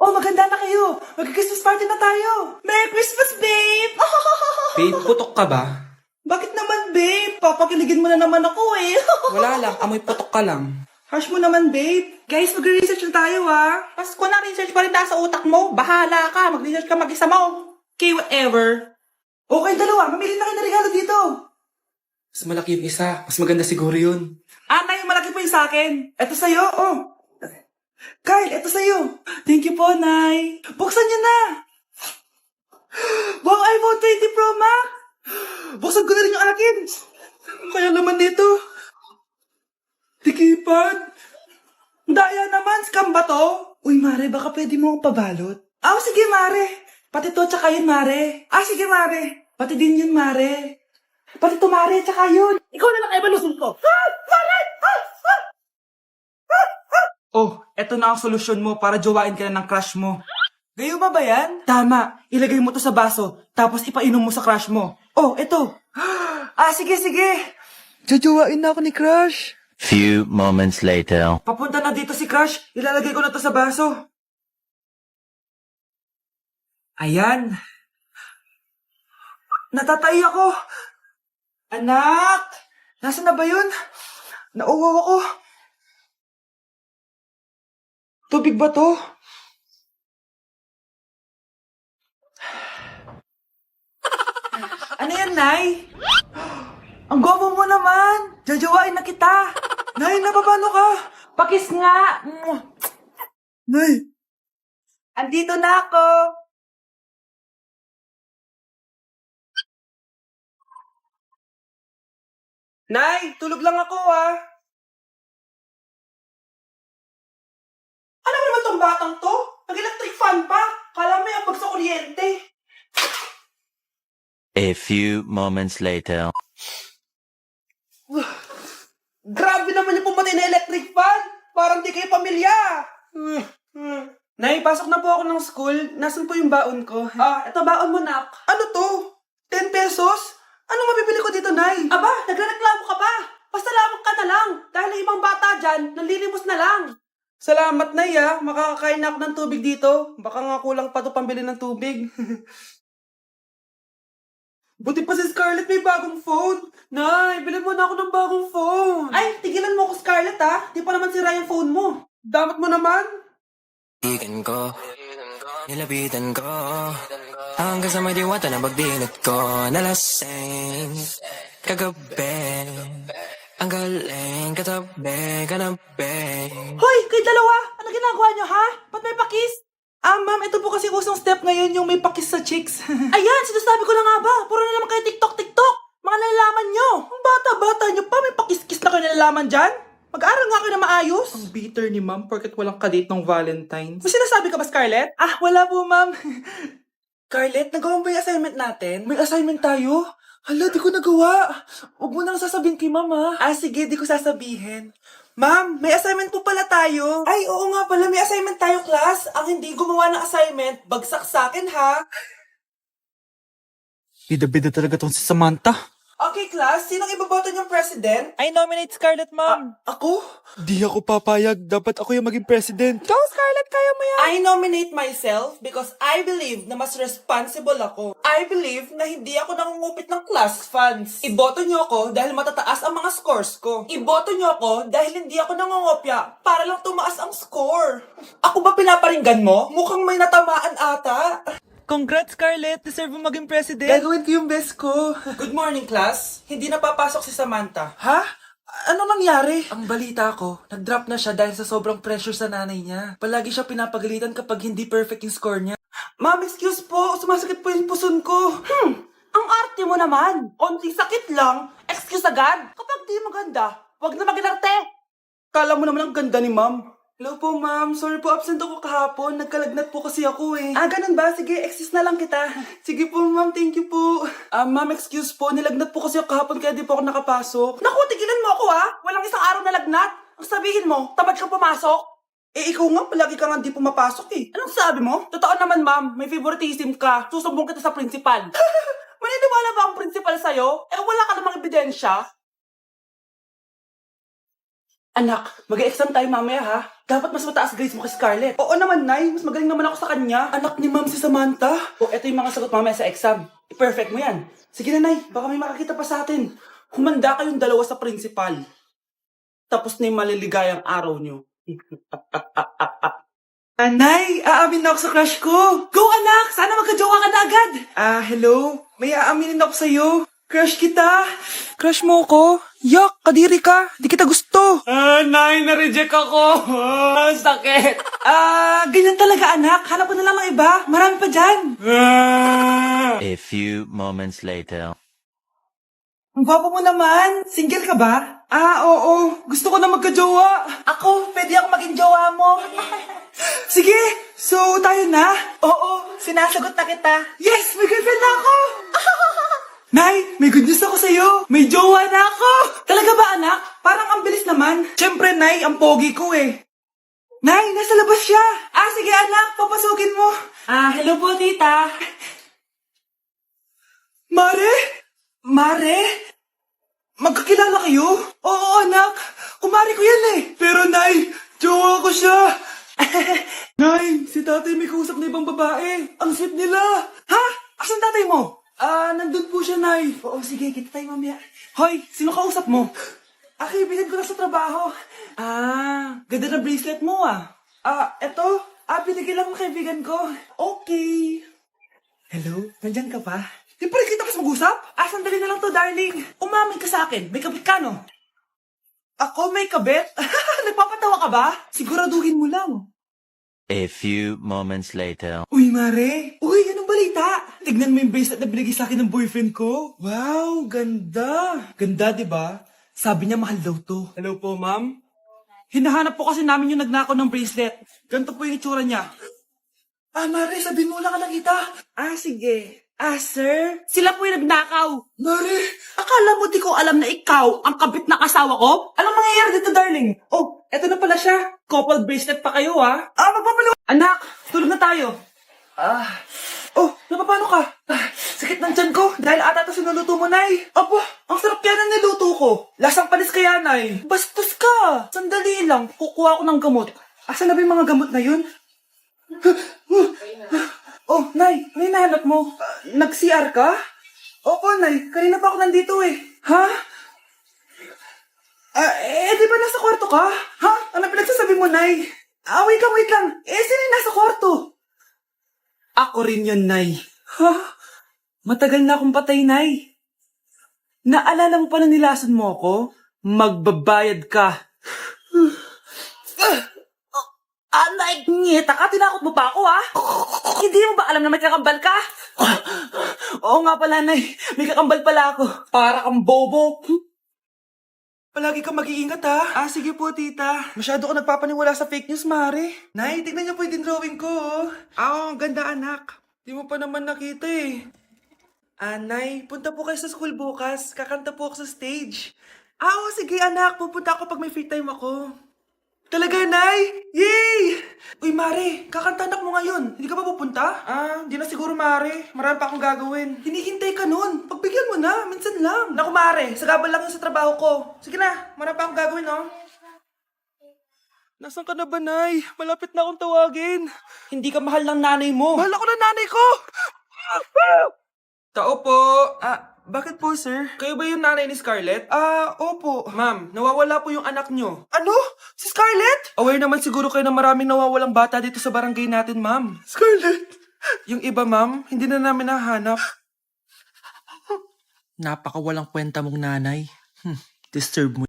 Oh, maganda na kayo. Mag-Christmas party na tayo. Merry Christmas, babe! Babe, putok ka ba? Bakit naman, babe? Papakiligin mo na naman ako eh. Wala lang, amoy putok ka lang. Harsh mo naman, babe. Guys, mag-research na tayo, ha? Pasko na, research pa rin sa utak mo. Bahala ka, mag-research ka mag-isa mo. Okay, whatever. Okay, dalawa. Mamili na kayo ng regalo dito. Mas malaki yung isa, mas maganda siguro yun. Nay, malaki po yung sa akin. Ito sa'yo, oh. Kyle, ito sa'yo. Thank you po, Nay. Buksan niyo na. Wow, iPhone 20 Pro Max. Buksan ko na rin yung akin. Kaya naman dito. Tikipad. Daya naman, scam ba to? Uy, Mare, baka pwede mo akong pabalot. Sige, Mare. Pati to, tsaka yun, Mare. Sige, Mare. Pati din yun, Mare. Pati to, Mare, tsaka yun. Ikaw na lang ay balusin ko. Mare! Oh, eto na ang solusyon mo para jowain ka na ng crush mo. Gayo ba yan? Tama. Ilagay mo to sa baso, tapos ipainom mo sa crush mo. Oh, eto. Sige, sige. Jojowain na ako ni crush. Few moments later. Papunta na dito si crush. Ilalagay ko na to sa baso. Ayan. Natatay ako. Anak! Nasaan na ba yun? Nauwaw ako. Tubig ba to? Ano yan, Nay? Ang gwapo mo naman. Jajawain na kita. Nay, napapano ka? Pakis nga. Nay. Andito na ako. Nay, tulog lang ako Ano ba naman tong batang to? Nag-electric fan pa. Kala mo yung sa kuryente. A few moments later. Grabe naman yung pumatay na electric fan. Parang di kayo pamilya. Nay, pasok na po ako ng school. Nasaan po yung baon ko? Ito baon mo, nak. Ano to? 10 pesos? Anong mabibili ko dito, Nay? Aba, nagrereklamo ka pa. Pasalamat ka na lang. Dahil yung ibang bata dyan, nanlilimos na lang. Salamat, Nay, Makakakain na ako ng tubig dito. Baka nga kulang pa to pambili ng tubig. Buti pa si Scarlett may bagong phone. Nay, bilhin mo na ako ng bagong phone. Ay, tigilan mo ako, Scarlett, Di pa naman sira yung phone mo. Damat mo naman. Igan ko, nilapitan ko, hanggang sa may diwata na magdinat ko, nalasing, kagabi, ang galing, katabi. Hoy, kayo dalawa! Ano ginagawa nyo, ha? Ba't may pakis? Ma'am, ito po kasi usong step ngayon yung may pakis sa chicks. Ayan, sinasabi ko na nga ba? Puro na naman kayo TikTok. Mga nalalaman nyo. Ang bata-bata nyo pa, may pakis-kis na kayo nalalaman dyan? Mag-aaral nga kayo na maayos. Ang bitter ni ma'am, porket walang kadate ng Valentine's. May sinasabi ka ba, Scarlett? Wala po, ma'am. Scarlett, nagawa mo ba yung assignment natin? May assignment tayo? Hala, di ko nagawa. Huwag mo nang sasabihin kay mama. Sige, di ko sasabihin. Ma'am, may assignment po pala tayo. Ay, oo nga pala, may assignment tayo, class. Ang hindi gumawa ng assignment, bagsak sa akin, ha? Bida-bida talaga tong si Samantha. Okay, class, sinong iboboto niyong president? I nominate Scarlett, ma'am. Ako? Di ako papayag. Dapat ako yung maging president. Go, Scarlett, kaya mo yan. I nominate myself because I believe na mas responsible ako. I believe na hindi ako nangungupit ng class funds. Iboto niyo ako dahil matataas ang mga scores ko. Iboto niyo ako dahil hindi ako nangungopya para lang tumaas ang score. Ako ba pinaparinggan mo? Mukhang may natamaan ata. Congrats, Scarlett. Deserve mo maging president. Gagawin ko yung best ko. Good morning, class. Hindi na papasok si Samantha. Ha? Ano nangyari? Ang balita ko, nag-drop na siya dahil sa sobrang pressure sa nanay niya. Palagi siya pinapagalitan kapag hindi perfect yung score niya. Ma'am, excuse po. Sumasakit po yung puson ko. Ang arte mo naman. Onting sakit lang. Excuse agad. Kapag di maganda, wag na mag-inarte. Kala mo naman ang ganda ni ma'am. Hello po, ma'am. Sorry po, absent ako kahapon. Nagkalagnat po kasi ako ganun ba? Sige, excuse na lang kita. Sige po, ma'am. Thank you po. Ma'am, excuse po. Nilagnat po kasi ako kahapon kaya di po ako nakapasok. Naku, tigilan mo ako Walang isang araw na lagnat. Ang sabihin mo, tamad ka pumasok. Ikaw nga, palagi ka nga di pumapasok Anong sabi mo? Totoo naman, ma'am. May favoritism ka. Susumbong kita sa principal. Maniniwala ba ang principal sa'yo? Wala ka namang ebidensya. Anak, mag-exam tayo mamaya ha. Dapat mas mataas grades mo kay Scarlett. Oo naman, Nay. Mas magaling naman ako sa kanya. Anak ni Ma'am si Samantha. O, eto yung mga sagot mamaya sa exam. I-perfect mo yan. Sige na, Nay. Baka may makakita pa sa atin. Humanda kayong dalawa sa principal. Tapos na yung maliligayang araw nyo. Nay, aamin na ako sa crush ko. Go, anak! Sana magka-jowa ka na agad. Hello? May aaminin ako sa'yo. Crush kita. Crush mo ko? Yak, kadiri ka. Di kita gusto. Nay, na-reject ako. Sakit. Ganyan talaga, anak. Hanap ko na lang ng iba. Marami pa dyan. A few moments later. Ang gwapo mo naman. Single ka ba? Oo. Gusto ko na magka-jowa. Ako, pwede ako maging jowa mo. Sige, so tayo na? Oo, sinasagot na kita. Yes, may girlfriend na ako. Nay, may good news ako sa'yo. May jowa na ako. Talaga ba, anak? Parang ang bilis naman. Siyempre, Nay, ang pogi ko eh. Nay, nasa labas siya. Sige anak, papasukin mo. Hello po, tita. Mare? Mare? Magkakilala kayo? Oo, anak. Kumari ko yan eh. Pero, Nay, jowa ko siya. Nay, si tatay may kausap na ibang babae. Ang sweet nila. Ha? Asan tatay mo? Nandun po siya, Nay. Oo, sige, kita tayo mamaya. Hoy, sino kausap mo? Kaibigan ko na sa trabaho. Ganda na bracelet mo eto. Binigyan lang ng kaibigan ko. Okay. Hello, nandyan ka pa? Di pa rin kita kasi mag-usap? Sandali na lang to, darling. Umamin ka sa akin. May kabit ka, no? Ako may kabit? Nagpapatawa ka ba? Siguraduhin mo lang. A few moments later. Uy, Mare! Uy, anong balita? Tignan mo yung bracelet na binigay sa akin ng boyfriend ko. Wow, ganda. Ganda, di ba? Sabi niya mahal daw to. Hello po, ma'am. Hinahanap po kasi namin yung nagnakaw ng bracelet. Ganito po yung itsura niya. Mare, sabihin mo lang ka nakita. Sige. Sir? Sila po yung nagnakaw. Mare! Akala mo di ko alam na ikaw ang kabit na kasawa ko? Anong mangyayari dito, darling? Oh, eto na pala siya. Couple bracelet pa kayo, magpapaliw... Anak, tulog na tayo. Napapano ka? Sakit ng tiyan ko dahil ata ito sinuluto mo, Nay. Apo, ang sarap kaya ng niluto ko. Lasang panis kaya, Nay. Bastos ka. Sandali lang, kukuha ko ng gamot. Asan na ba yung mga gamot na yun? Nay, ano yung nahanap mo? Nag-CR ka? Opo, Nay. Kanina pa ako nandito eh. Ha? Di ba nasa kwarto ka? Ha? Ano pinagsasabi mo, Nay? Wait lang. Sino yung nasa kwarto? Ako rin yun, Nay. Ha? Matagal na akong patay, Nay. Naalala mo pa na nilason mo ako? Magbabayad ka. Nay, ngita ka, tinakot mo pa ako, Hindi mo ba alam na may kakambal ka? Oo nga pala, Nay. May kakambal pala ako. Para kang bobo. Palagi kang mag-iingat, sige po, tita. Masyado ka nagpapaniwala sa fake news, Mare. Nay, tignan niyo po yung drawing ko, ang ganda, anak. Di mo pa naman nakita, eh. Nay, punta po kayo sa school bukas. Kakanta po ako sa stage. Sige, anak. Pupunta ako pag may free time ako. Talaga, Nay? Yay! Uy, Mare, kakanta anak mo ngayon. Hindi ka pa pupunta? Hindi na siguro, Mare. Marami pa akong gagawin. Hinihintay ka nun. Pagbigyan mo na, minsan lang. Naku, Mare, sagabal lang yun sa trabaho ko. Sige na, marami pa akong gagawin, no? Nasaan ka na ba, Nay? Malapit na akong tawagin. Hindi ka mahal ng nanay mo. Mahal ako ng nanay ko! Tao po. Bakit po, sir? Kayo ba yung nanay ni Scarlett? Opo. Ma'am, nawawala po yung anak nyo. Ano? Si Scarlett? Aware naman siguro kayo na maraming nawawalang bata dito sa barangay natin, ma'am. Scarlett? Yung iba, ma'am, hindi na namin nahanap. Napakawalang kwenta mong nanay. Disturb mo.